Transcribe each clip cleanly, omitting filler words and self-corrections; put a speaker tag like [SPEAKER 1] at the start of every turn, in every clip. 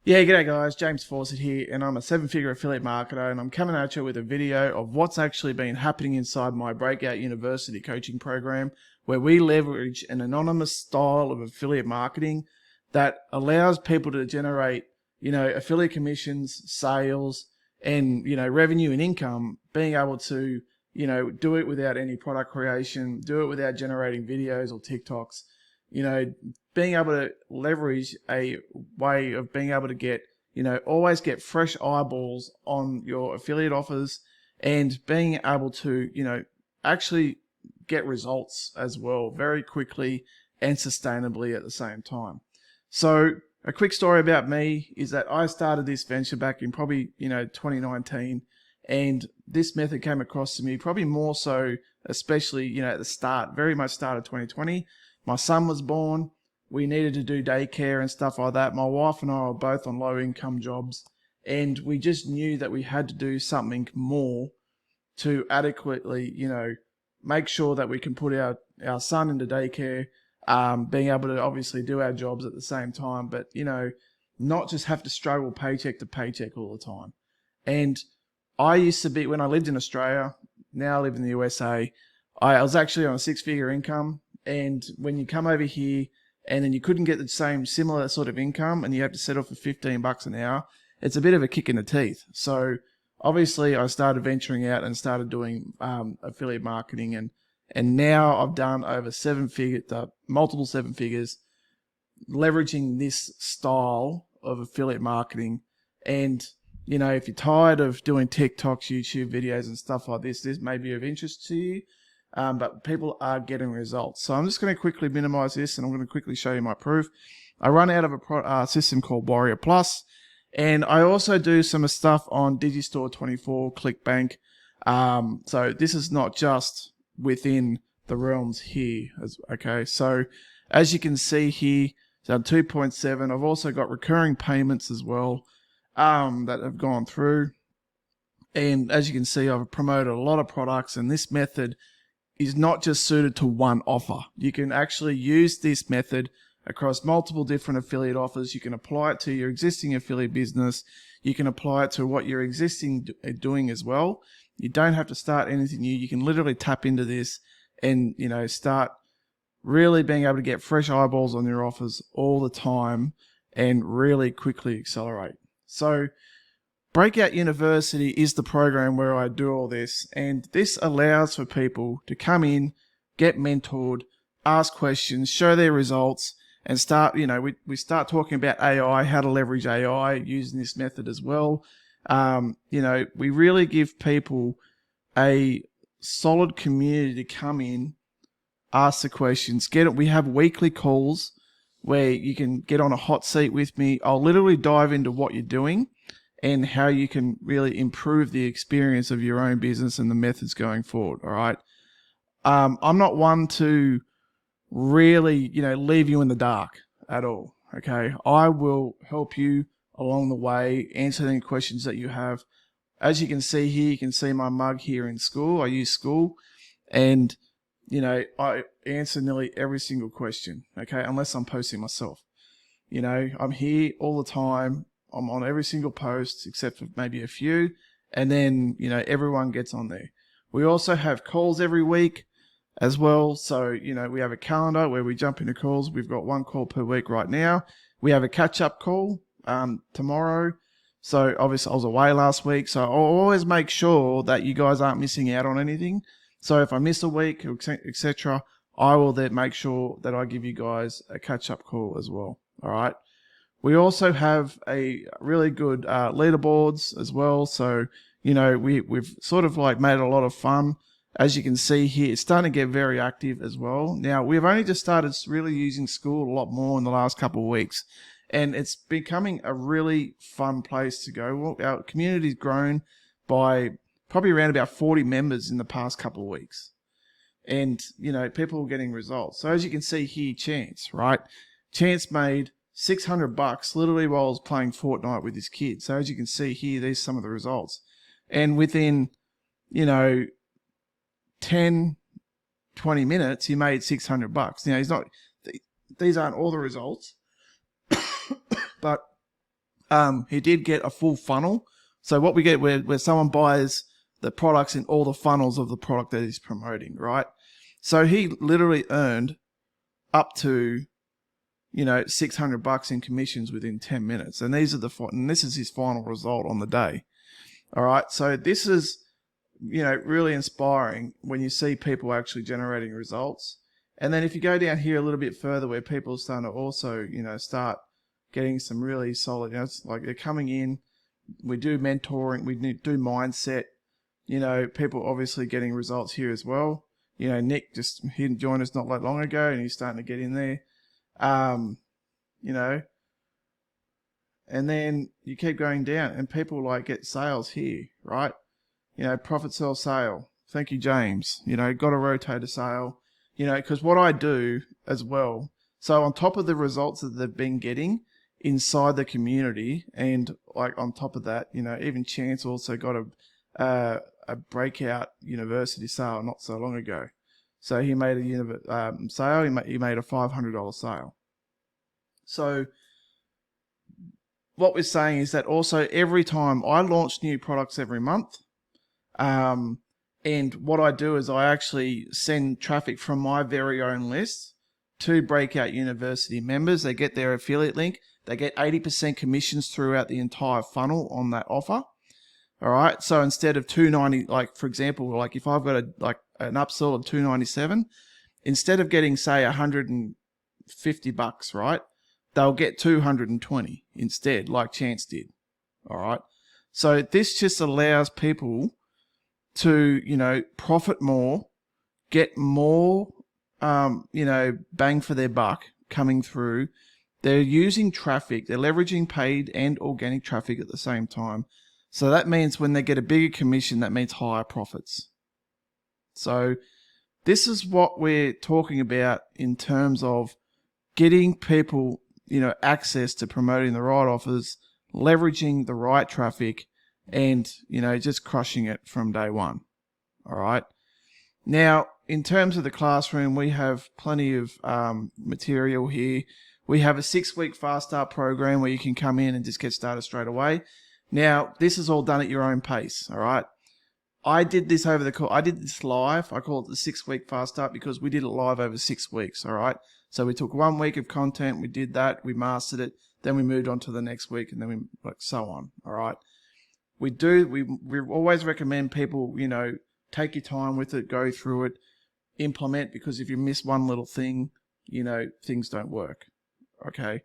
[SPEAKER 1] Yeah, g'day guys, James Fawcett here, and I'm a seven-figure affiliate marketer, and I'm coming at you with a video of what's actually been happening inside my Breakout University coaching program, where we leverage an anonymous style of affiliate marketing that allows people to generate, affiliate commissions, sales, and, revenue and income, being able to, do it without any product creation, do it without generating videos or TikToks, you know, being able to leverage a way of being able to get, always get fresh eyeballs on your affiliate offers and being able to, actually get results as well very quickly and sustainably at the same time. So a quick story about me is that I started this venture back in probably, 2019, and this method came across to me probably more so, especially, at the start, very much start of 2020. My son was born. We needed to do daycare and stuff like that. My wife and I were both on low income jobs, and we just knew that we had to do something more to adequately, make sure that we can put our son into daycare, being able to obviously do our jobs at the same time, but, not just have to struggle paycheck to paycheck all the time. And I used to be, when I lived in Australia, now I live in the USA, I was actually on a six-figure income. And when you come over here and then you couldn't get the same similar sort of income and you have to settle for $15 an hour, it's a bit of a kick in the teeth. So obviously I started venturing out and started doing affiliate marketing, and now I've done over multiple seven figures leveraging this style of affiliate marketing. And if you're tired of doing TikToks, YouTube videos and stuff like this may be of interest to you. But people are getting results. So I'm just going to quickly minimize this, and I'm going to quickly show you my proof. I run out of a system called Warrior Plus, and I also do some stuff on Digistore 24, ClickBank. So this is not just within the realms here. Okay, so as you can see here, so 2.7. I've also got recurring payments as well that have gone through. And as you can see, I've promoted a lot of products, and this method is not just suited to one offer. You can actually use this method across multiple different affiliate offers. You can apply it to your existing affiliate business. You can apply it to what you're doing as well. You don't have to start anything new. You can literally tap into this and, start really being able to get fresh eyeballs on your offers all the time and really quickly accelerate. So Breakout University is the program where I do all this, and this allows for people to come in, get mentored, ask questions, show their results, and start, we start talking about AI, how to leverage AI using this method as well. We really give people a solid community to come in, ask the questions, we have weekly calls where you can get on a hot seat with me. I'll literally dive into what you're doing and how you can really improve the experience of your own business and the methods going forward. All right. I'm not one to really, leave you in the dark at all. Okay. I will help you along the way, answer any questions that you have. As you can see here, you can see my mug here in Skool. I use Skool, and, I answer nearly every single question. Okay. Unless I'm posting myself. I'm here all the time. I'm on every single post except for maybe a few, and then, everyone gets on there. We also have calls every week as well. So, we have a calendar where we jump into calls. We've got one call per week right now. We have a catch-up call tomorrow. So obviously I was away last week, so I'll always make sure that you guys aren't missing out on anything. So if I miss a week, etc., I will then make sure that I give you guys a catch-up call as well. All right. We also have a really good leaderboards as well. So, we've sort of like made it a lot of fun. As you can see here, it's starting to get very active as well. Now, we've only just started really using Skool a lot more in the last couple of weeks, and it's becoming a really fun place to go. Well, our community's grown by probably around about 40 members in the past couple of weeks. And, people are getting results. So as you can see here, Chance, right? Chance made $600 literally while I was playing Fortnite with his kid. So as you can see here, these are some of the results. And within, 10, 20 minutes, he made $600. He's not, these aren't all the results, but he did get a full funnel. So what we get where someone buys the products in all the funnels of the product that he's promoting, right? So he literally earned up to, $600 in commissions within 10 minutes. And this is his final result on the day. All right. So this is, really inspiring when you see people actually generating results. And then if you go down here a little bit further where people are starting to also, start getting some really solid, it's like they're coming in, we do mentoring, we do mindset, people obviously getting results here as well. Nick he joined us not that long ago and he's starting to get in there. And then you keep going down and people like get sales here, right? Profit sell sale. Thank you, James. Got a rotator sale, because what I do as well. So on top of the results that they've been getting inside the community, and like on top of that, even Chance also got a breakout university sale not so long ago. So he made a sale. He made a $500 sale. So what we're saying is that also every time I launch new products every month, and what I do is I actually send traffic from my very own list to Breakout University members. They get their affiliate link. They get 80% commissions throughout the entire funnel on that offer. All right. So instead of $290, like for example, like if I've got an upsell of $297, instead of getting say $150, right, they'll get $220 instead, like Chance did. All right. So this just allows people to, profit more, get more, bang for their buck coming through. They're using traffic. They're leveraging paid and organic traffic at the same time. So that means when they get a bigger commission, that means higher profits. So this is what we're talking about in terms of getting people, access to promoting the right offers, leveraging the right traffic, and, just crushing it from day one. All right. Now, in terms of the classroom, we have plenty of material here. We have a 6-week Fast Start program where you can come in and just get started straight away. Now, this is all done at your own pace. All right. I did this I did this live. I call it the 6-week Fast Start because we did it live over 6 weeks. All right. So we took 1 week of content. We did that. We mastered it. Then we moved on to the next week and then so on. All right. We always recommend people, take your time with it, go through it, implement, because if you miss one little thing, things don't work. Okay.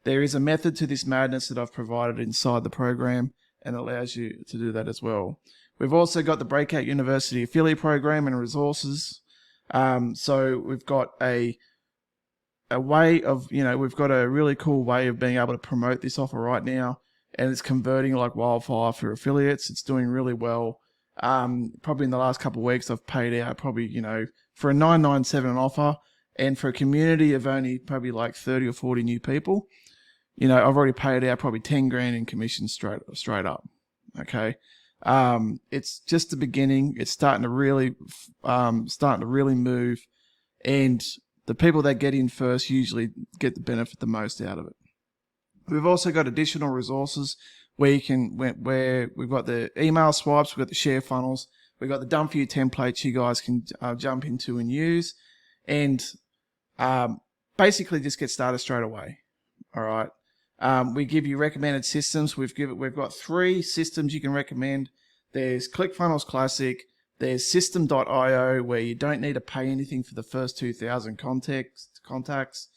[SPEAKER 1] There is a method to this madness that I've provided inside the program and allows you to do that as well. We've also got the Breakout University affiliate program and resources. So we've got a way of, we've got a really cool way of being able to promote this offer right now. And it's converting like wildfire for affiliates. It's doing really well. Probably in the last couple of weeks, I've paid out probably, for a $997 an offer and for a community of only probably like 30 or 40 new people, I've already paid out probably 10 grand in commission straight up. Okay. It's just the beginning. It's starting to really move, and the people that get in first usually get the benefit the most out of it. We've also got additional resources where we've got the email swipes, we've got the share funnels, we've got the done for you templates you guys can jump into and use, and basically just get started straight away. All right. We give you recommended systems. We've got 3 systems you can recommend. There's ClickFunnels Classic. There's System.io, where you don't need to pay anything for the first 2,000 contacts,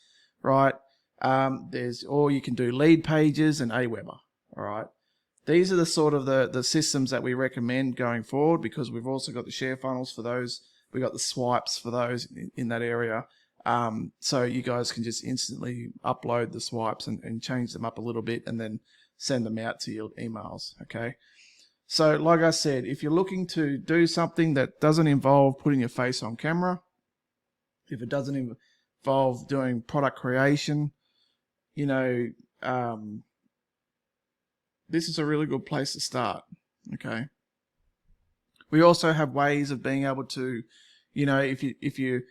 [SPEAKER 1] right? Or you can do Lead Pages and Aweber. All right. These are the sort of the systems that we recommend going forward, because we've also got the share funnels for those. We've got the swipes for those in that area. So you guys can just instantly upload the swipes and change them up a little bit and then send them out to your emails. Okay. So like I said, if you're looking to do something that doesn't involve putting your face on camera, if it doesn't involve doing product creation, this is a really good place to start. Okay. We also have ways of being able to, if you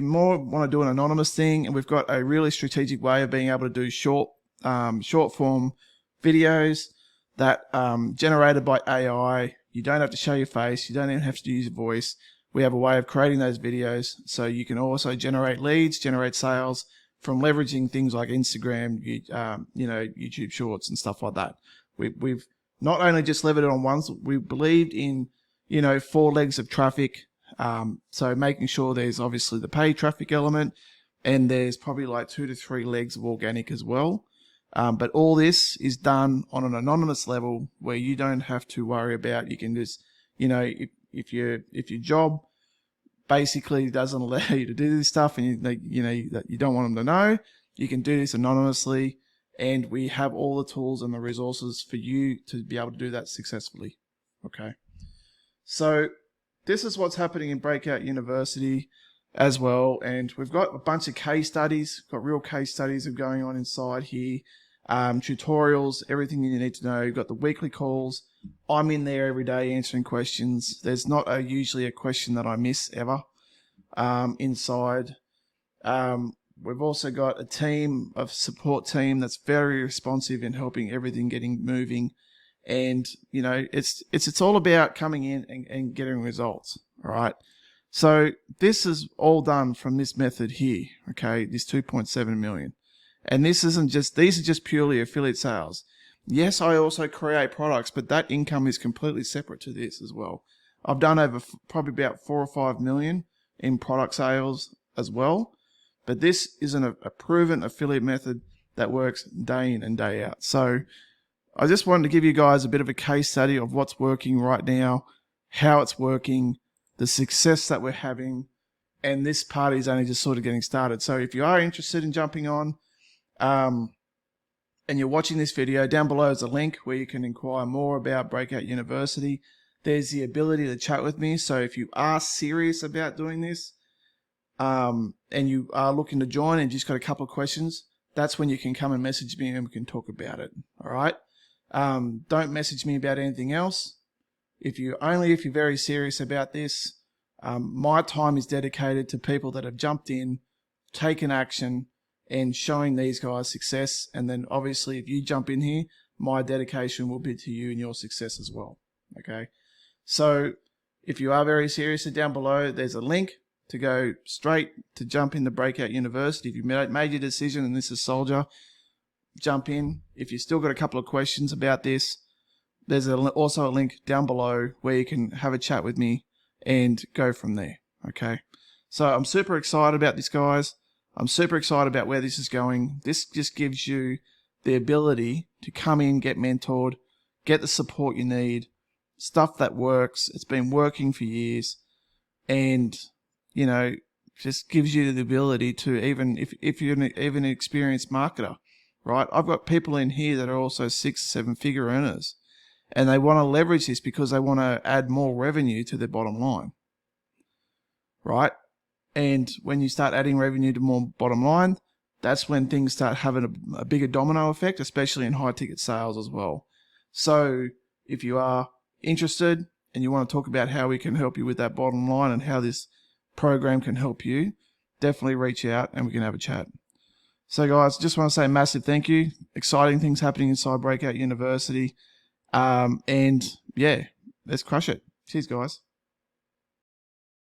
[SPEAKER 1] more want to do an anonymous thing, and we've got a really strategic way of being able to do short form videos that generated by AI. You don't have to show your face. You don't even have to use your voice. We have a way of creating those videos, so you can also generate leads, generate sales from leveraging things like Instagram, YouTube Shorts and stuff like that. We've not only just levered it on once, we believed in 4 legs of traffic. So making sure there's obviously the paid traffic element, and there's probably like 2 to 3 legs of organic as well. But all this is done on an anonymous level where you don't have to worry about. You can just, if your job basically doesn't allow you to do this stuff, and you don't want them to know, you can do this anonymously, and we have all the tools and the resources for you to be able to do that successfully. Okay, so this is what's happening in Breakout University as well, and we've got a bunch of case studies, got real case studies of going on inside here, tutorials, everything you need to know. You've got the weekly calls. I'm in there every day answering questions. There's not usually a question that I miss ever inside. We've also got a team of support team that's very responsive in helping everything getting moving, and it's all about coming in and getting results. All right. So this is all done from this method here, okay, this 2.7 million. And these are just purely affiliate sales. Yes, I also create products, but that income is completely separate to this as well. I've done over probably about 4 or 5 million in product sales as well. But this isn't a proven affiliate method that works day in and day out. So I just wanted to give you guys a bit of a case study of what's working right now, how it's working, the success that we're having, and this party is only just sort of getting started. So if you are interested in jumping on, and you're watching this video, down below is a link where you can inquire more about Breakout University. There's the ability to chat with me. So if you are serious about doing this, and you are looking to join and just got a couple of questions, that's when you can come and message me and we can talk about it. All right. Don't message me about anything else. If you're very serious about this, my time is dedicated to people that have jumped in, taken action, and showing these guys success. And then obviously if you jump in here, my dedication will be to you and your success as well. Okay. So if you are very serious, down below, there's a link to go straight to jump into Breakout University. If you made your decision and this is Soldier, jump in. If you've still got a couple of questions about this, there's also a link down below where you can have a chat with me and go from there. Okay. So I'm super excited about this, guys. I'm super excited about where this is going. This just gives you the ability to come in, get mentored, get the support you need, stuff that works. It's been working for years, and just gives you the ability to, even if you're even an experienced marketer, right? I've got people in here that are also 6-7 figure earners, and they want to leverage this because they want to add more revenue to their bottom line, right? And when you start adding revenue to more bottom line, that's when things start having a bigger domino effect, especially in high ticket sales as well. So if you are interested and you want to talk about how we can help you with that bottom line and how this program can help you, definitely reach out and we can have a chat. So guys, just want to say a massive thank you. Exciting things happening inside Breakout University. And yeah, let's crush it. Cheers, guys.